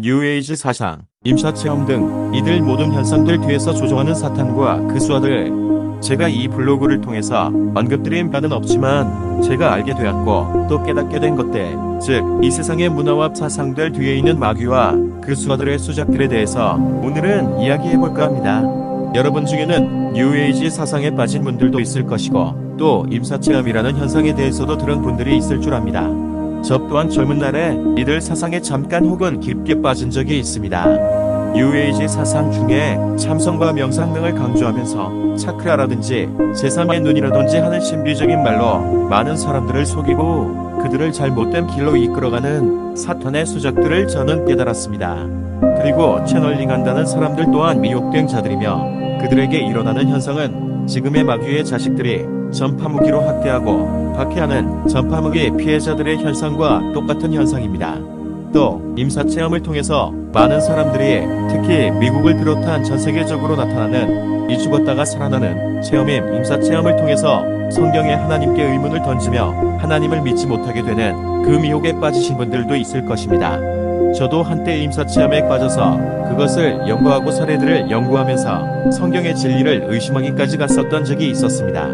뉴에이지 사상, 임사체험 등 이들 모든 현상들 뒤에서 조종하는 사탄과 그 수하들. 제가 이 블로그를 통해서 언급드린 바는 없지만 제가 알게 되었고 또 깨닫게 된 것들, 즉 이 세상의 문화와 사상들 뒤에 있는 마귀와 그 수하들의 수작들에 대해서 오늘은 이야기해볼까 합니다. 여러분 중에는 뉴에이지 사상에 빠진 분들도 있을 것이고 또 임사체험이라는 현상에 대해서도 들은 분들이 있을 줄 압니다. 저 또한 젊은 날에 이들 사상에 잠깐 혹은 깊게 빠진 적이 있습니다. 뉴에이지 사상 중에 참선과 명상 등을 강조하면서 차크라라든지 제3의 눈이라든지 하는 신비적인 말로 많은 사람들을 속이고 그들을 잘못된 길로 이끌어가는 사탄의 수작들을 저는 깨달았습니다. 그리고 채널링한다는 사람들 또한 미혹된 자들이며 그들에게 일어나는 현상은 지금의 마귀의 자식들이 전파무기로 학대하고 박해하는 전파무기 피해자들의 현상과 똑같은 현상입니다. 또 임사체험을 통해서 많은 사람들이 특히 미국을 비롯한 전 세계적으로 나타나는 이 죽었다가 살아나는 체험인 임사체험을 통해서 성경에 하나님께 의문을 던지며 하나님을 믿지 못하게 되는 그 미혹에 빠지신 분들도 있을 것입니다. 저도 한때 임사체험에 빠져서 그것을 연구하고 사례들을 연구하면서 성경의 진리를 의심하기까지 갔었던 적이 있었습니다.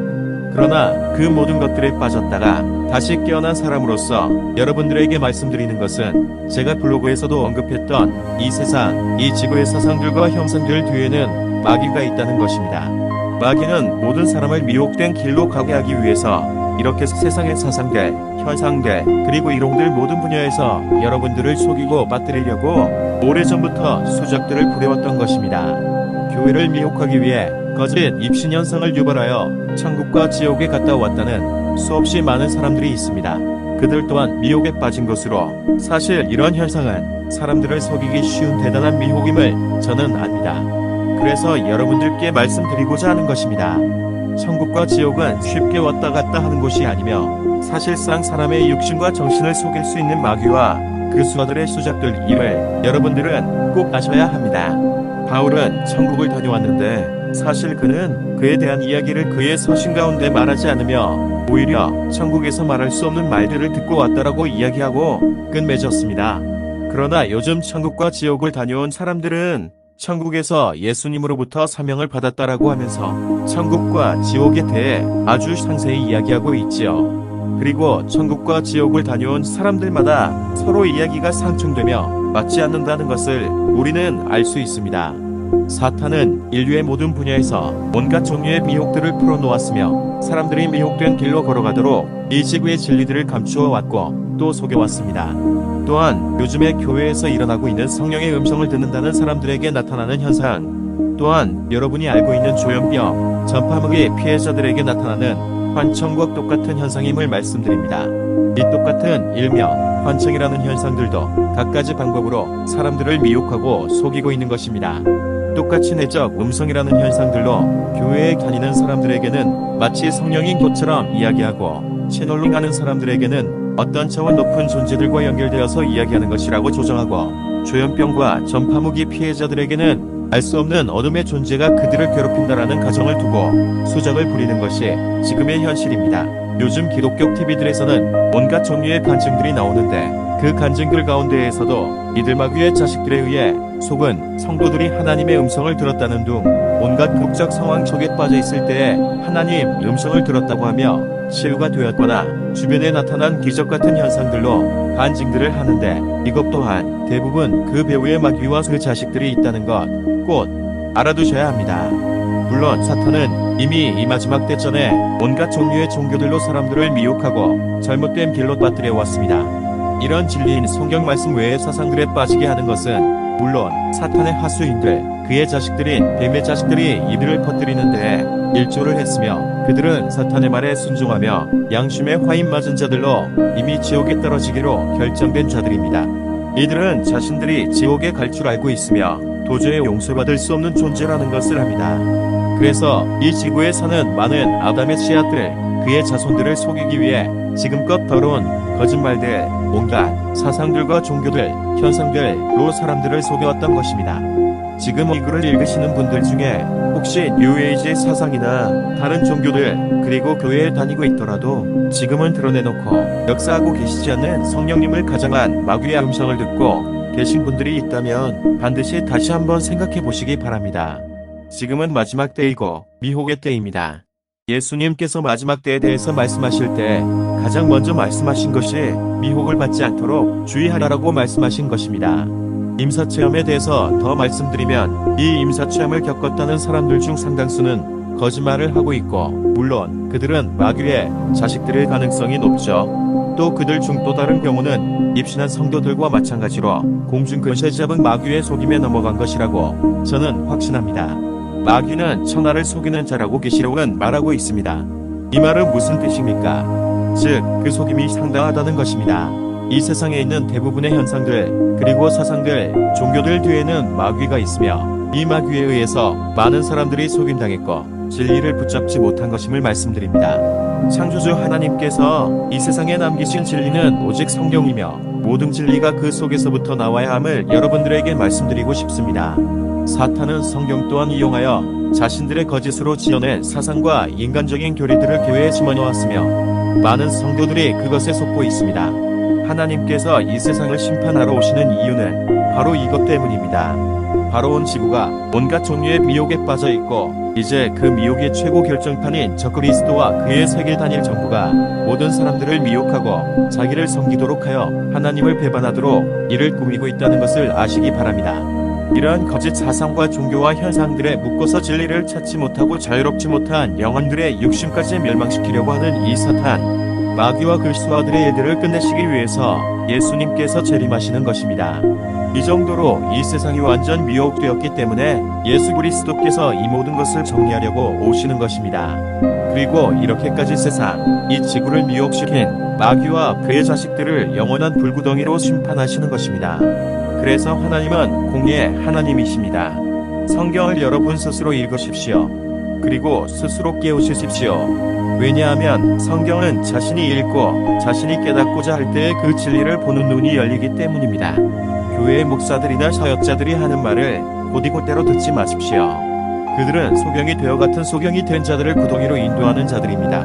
그러나 그 모든 것들에 빠졌다가 다시 깨어난 사람으로서 여러분들에게 말씀드리는 것은 제가 블로그에서도 언급했던 이 세상, 이 지구의 사상들과 형상들 뒤에는 마귀가 있다는 것입니다. 마귀는 모든 사람을 미혹된 길로 가게 하기 위해서 이렇게 세상의 사상들, 현상들, 그리고 이론들 모든 분야에서 여러분들을 속이고 빠뜨리려고 오래전부터 수작들을 부려왔던 것입니다. 교회를 미혹하기 위해 거짓 입신현상을 유발하여 천국과 지옥에 갔다 왔다는 수없이 많은 사람들이 있습니다. 그들 또한 미혹에 빠진 것으로 사실 이런 현상은 사람들을 속이기 쉬운 대단한 미혹임을 저는 압니다. 그래서 여러분들께 말씀드리고자 하는 것입니다. 천국과 지옥은 쉽게 왔다 갔다 하는 곳이 아니며 사실상 사람의 육신과 정신을 속일 수 있는 마귀와 그 수하들의 수작들임을 여러분들은 꼭 아셔야 합니다. 바울은 천국을 다녀왔는데 사실 그는 그에 대한 이야기를 그의 서신 가운데 말하지 않으며 오히려 천국에서 말할 수 없는 말들을 듣고 왔다라고 이야기하고 끝맺었습니다. 그러나 요즘 천국과 지옥을 다녀온 사람들은 천국에서 예수님으로부터 사명을 받았다라고 하면서 천국과 지옥에 대해 아주 상세히 이야기하고 있지요. 그리고 천국과 지옥을 다녀온 사람들마다 서로 이야기가 상충되며 맞지 않는다는 것을 우리는 알 수 있습니다. 사탄은 인류의 모든 분야에서 온갖 종류의 미혹들을 풀어놓았으며 사람들이 미혹된 길로 걸어가도록 이 지구의 진리들을 감추어 왔고 또 속여왔습니다. 또한 요즘의 교회에서 일어나고 있는 성령의 음성을 듣는다는 사람들에게 나타나는 현상, 또한 여러분이 알고 있는 조현병, 전파무기 피해자들에게 나타나는 환청과 똑같은 현상임을 말씀드립니다. 이 똑같은 일명 환청이라는 현상들도 갖가지 방법으로 사람들을 미혹하고 속이고 있는 것입니다. 똑같이 내적 음성이라는 현상들로 교회에 다니는 사람들에게는 마치 성령인 것처럼 이야기하고 채널링하는 사람들에게는 어떤 차원 높은 존재들과 연결되어서 이야기하는 것이라고 조정하고 조현병과 전파무기 피해자들에게는 알 수 없는 어둠의 존재가 그들을 괴롭힌다라는 가정을 두고 수작을 부리는 것이 지금의 현실입니다. 요즘 기독교 TV들에서는 온갖 종류의 간증들이 나오는데 그 간증들 가운데에서도 이들 마귀의 자식들에 의해 속은 성도들이 하나님의 음성을 들었다는 둥 온갖 극적 상황 속에 빠져 있을 때에 하나님 음성을 들었다고 하며 치유가 되었거나 주변에 나타난 기적 같은 현상들로 간증들을 하는데 이것 또한 대부분 그 배우의 마귀와 그 자식들이 있다는 것 꼭 알아두셔야 합니다. 물론 사탄은 이미 이 마지막 때전에 온갖 종류의 종교들로 사람들을 미혹하고 잘못된 길로 빠뜨려 왔습니다. 이런 진리인 성경 말씀 외의 사상들에 빠지게 하는 것은 물론 사탄의 하수인들, 그의 자식들인 뱀의 자식들이 이들을 퍼뜨리는데 일조를 했으며 그들은 사탄의 말에 순종하며 양심의 화인 맞은 자들로 이미 지옥에 떨어지기로 결정된 자들입니다. 이들은 자신들이 지옥에 갈 줄 알고 있으며 도저히 용서받을 수 없는 존재라는 것을 압니다. 그래서 이 지구에 사는 많은 아담의 씨앗들, 그의 자손들을 속이기 위해 지금껏 더러운 거짓말들, 온갖 사상들과 종교들, 현상들로 사람들을 속여왔던 것입니다. 지금 이 글을 읽으시는 분들 중에 혹시 뉴에이지 사상이나 다른 종교들 그리고 교회에 다니고 있더라도 지금은 드러내놓고 역사하고 계시지 않는 성령님을 가장한 마귀의 음성을 듣고 계신 분들이 있다면 반드시 다시 한번 생각해 보시기 바랍니다. 지금은 마지막 때이고 미혹의 때입니다. 예수님께서 마지막 때에 대해서 말씀하실 때 가장 먼저 말씀하신 것이 미혹을 받지 않도록 주의하라고 말씀하신 것입니다. 임사체험에 대해서 더 말씀드리면 이 임사체험을 겪었다는 사람들 중 상당수는 거짓말을 하고 있고, 물론 그들은 마귀의 자식들일 가능성이 높죠. 또 그들 중 또 다른 경우는 입신한 성도들과 마찬가지로 공중근세 잡은 마귀의 속임에 넘어간 것이라고 저는 확신합니다. 마귀는 천하를 속이는 자라고 계시록은 말하고 있습니다. 이 말은 무슨 뜻입니까? 즉, 그 속임이 상당하다는 것입니다. 이 세상에 있는 대부분의 현상들, 그리고 사상들, 종교들 뒤에는 마귀가 있으며 이 마귀에 의해서 많은 사람들이 속임당했고 진리를 붙잡지 못한 것임을 말씀드립니다. 창조주 하나님께서 이 세상에 남기신 진리는 오직 성경이며 모든 진리가 그 속에서부터 나와야 함을 여러분들에게 말씀드리고 싶습니다. 사탄은 성경 또한 이용하여 자신들의 거짓으로 지어낸 사상과 인간적인 교리들을 교회에 집어넣었으며 많은 성도들이 그것에 속고 있습니다. 하나님께서 이 세상을 심판하러 오시는 이유는 바로 이것 때문입니다. 바로 온 지구가 온갖 종류의 미혹에 빠져 있고 이제 그 미혹의 최고 결정판인 적그리스도와 그의 세계 단일 정부가 모든 사람들을 미혹하고 자기를 섬기도록 하여 하나님을 배반하도록 이를 꾸미고 있다는 것을 아시기 바랍니다. 이러한 거짓 사상과 종교와 현상들에 묶어서 진리를 찾지 못하고 자유롭지 못한 영혼들의 육신까지 멸망시키려고 하는 이 사탄, 마귀와 그 수하들의 일들을 끝내시기 위해서 예수님께서 재림하시는 것입니다. 이 정도로 이 세상이 완전 미혹되었기 때문에 예수 그리스도께서 이 모든 것을 정리하려고 오시는 것입니다. 그리고 이렇게까지 세상, 이 지구를 미혹시킨 마귀와 그의 자식들을 영원한 불구덩이로 심판하시는 것입니다. 그래서 하나님은 공의의 하나님이십니다. 성경을 여러분 스스로 읽으십시오. 그리고 스스로 깨우치십시오. 왜냐하면 성경은 자신이 읽고 자신이 깨닫고자 할 때에 그 진리를 보는 눈이 열리기 때문입니다. 교회의 목사들이나 사역자들이 하는 말을 곧이곧대로 듣지 마십시오. 그들은 소경이 되어 같은 소경이 된 자들을 구덩이로 인도하는 자들입니다.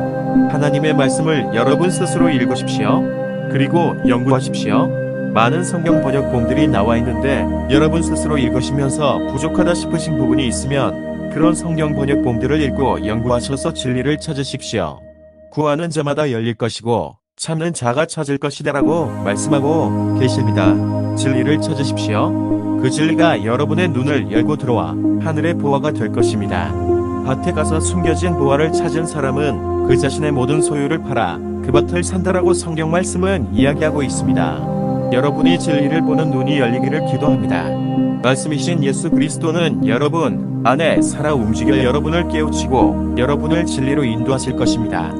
하나님의 말씀을 여러분 스스로 읽으십시오. 그리고 연구하십시오. 많은 성경 번역본들이 나와 있는데 여러분 스스로 읽으시면서 부족하다 싶으신 부분이 있으면 그런 성경 번역본들을 읽고 연구하셔서 진리를 찾으십시오. 구하는 자마다 열릴 것이고 찾는 자가 찾을 것이다라고 말씀하고 계십니다. 진리를 찾으십시오. 그 진리가 여러분의 눈을 열고 들어와 하늘의 보화가 될 것입니다. 밭에 가서 숨겨진 보화를 찾은 사람은 그 자신의 모든 소유를 팔아 그 밭을 산다라고 성경 말씀은 이야기하고 있습니다. 여러분이 진리를 보는 눈이 열리기를 기도합니다. 말씀이신 예수 그리스도는 여러분 안에 살아 움직여 여러분을 깨우치고 여러분을 진리로 인도하실 것입니다.